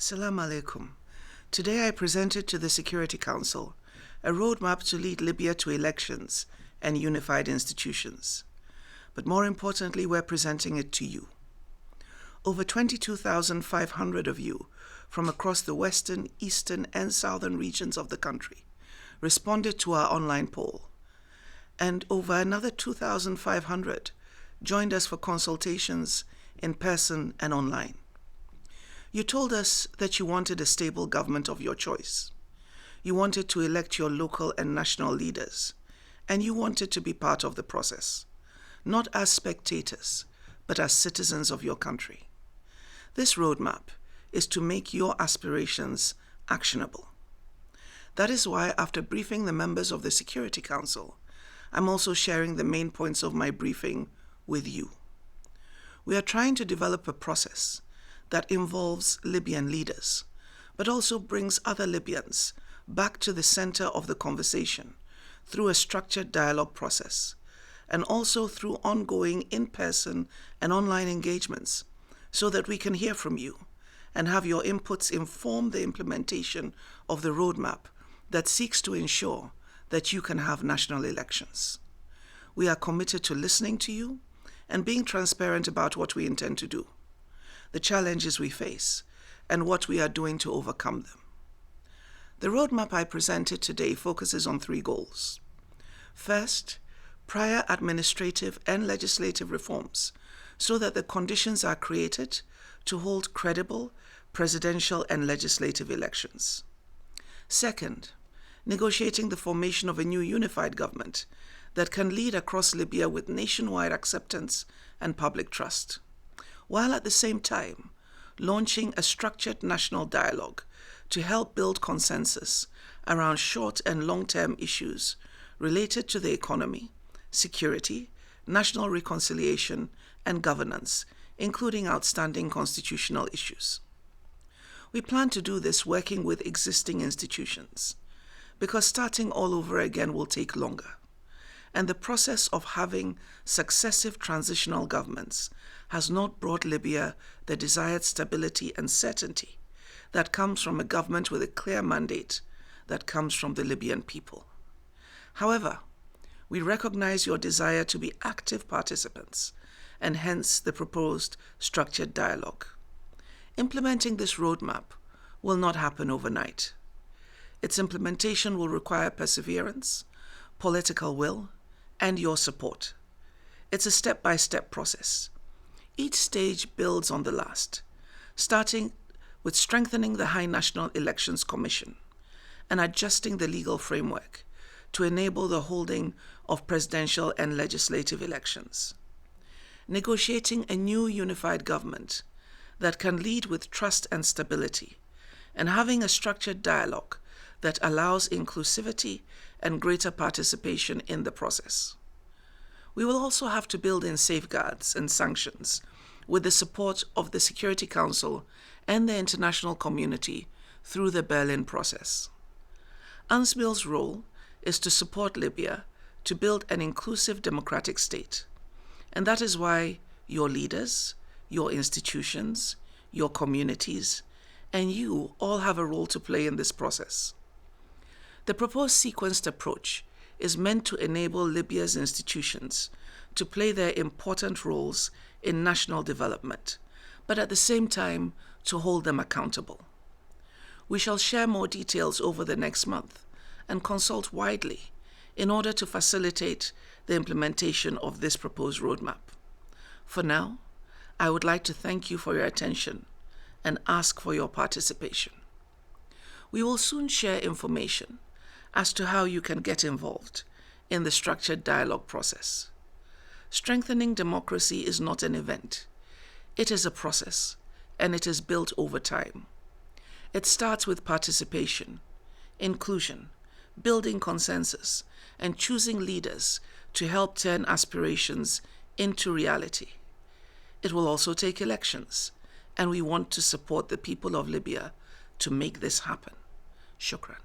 Salam alaikum. Today I presented to the Security Council a roadmap to lead Libya to elections and unified institutions. But more importantly, we're presenting it to you. Over 22,500 of you from across the western, eastern, and southern regions of the country responded to our online poll, and over another 2,500 joined us for consultations in person and online. You told us that you wanted a stable government of your choice. You wanted to elect your local and national leaders, and you wanted to be part of the process, not as spectators, but as citizens of your country. This roadmap is to make your aspirations actionable. That is why, after briefing the members of the Security Council, I'm also sharing the main points of my briefing with you. We are trying to develop a process that involves Libyan leaders, but also brings other Libyans back to the center of the conversation through a structured dialogue process, and also through ongoing in-person and online engagements, so that we can hear from you and have your inputs inform the implementation of the roadmap that seeks to ensure that you can have national elections. We are committed to listening to you and being transparent about what we intend to do, the challenges we face, and what we are doing to overcome them. The roadmap I presented today focuses on 3 goals. First, prior administrative and legislative reforms so that the conditions are created to hold credible presidential and legislative elections. Second, negotiating the formation of a new unified government that can lead across Libya with nationwide acceptance and public trust, while at the same time launching a structured national dialogue to help build consensus around short and long-term issues related to the economy, security, national reconciliation, and governance, including outstanding constitutional issues. We plan to do this working with existing institutions, because starting all over again will take longer, and the process of having successive transitional governments has not brought Libya the desired stability and certainty that comes from a government with a clear mandate that comes from the Libyan people. However, we recognize your desire to be active participants, and hence the proposed structured dialogue. Implementing this roadmap will not happen overnight. Its implementation will require perseverance, political will, and your support. It's a step-by-step process. Each stage builds on the last, starting with strengthening the High National Elections Commission and adjusting the legal framework to enable the holding of presidential and legislative elections. Negotiating a new unified government that can lead with trust and stability, and having a structured dialogue that allows inclusivity and greater participation in the process. We will also have to build in safeguards and sanctions with the support of the Security Council and the international community through the Berlin process. UNSMIL's role is to support Libya to build an inclusive democratic state, and that is why your leaders, your institutions, your communities, and you all have a role to play in this process. The proposed sequenced approach is meant to enable Libya's institutions to play their important roles in national development, but at the same time to hold them accountable. We shall share more details over the next month and consult widely in order to facilitate the implementation of this proposed roadmap. For now, I would like to thank you for your attention and ask for your participation. We will soon share information as to how you can get involved in the structured dialogue process. Strengthening democracy is not an event. It is a process, and it is built over time. It starts with participation, inclusion, building consensus, and choosing leaders to help turn aspirations into reality. It will also take elections, and we want to support the people of Libya to make this happen. Shukran.